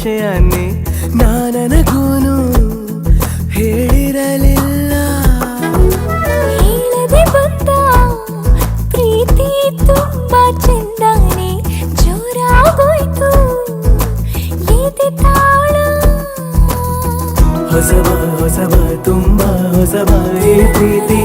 ವಿಷಯನೇ ನನಗೂನು ಹೇಳಿರಲಿಲ್ಲ. ಹೇಳದೆ ಬಂದ ಪ್ರೀತಿ ತುಂಬಾ ಚೆಂದಾನೆ ಜೋರಾಗೋಯ್ತು ಎದೆ ತಾಳ. ಹೊಸಬ ಹೊಸಬ ತುಂಬಾ ಹೊಸಬ ಈ ಪ್ರೀತಿ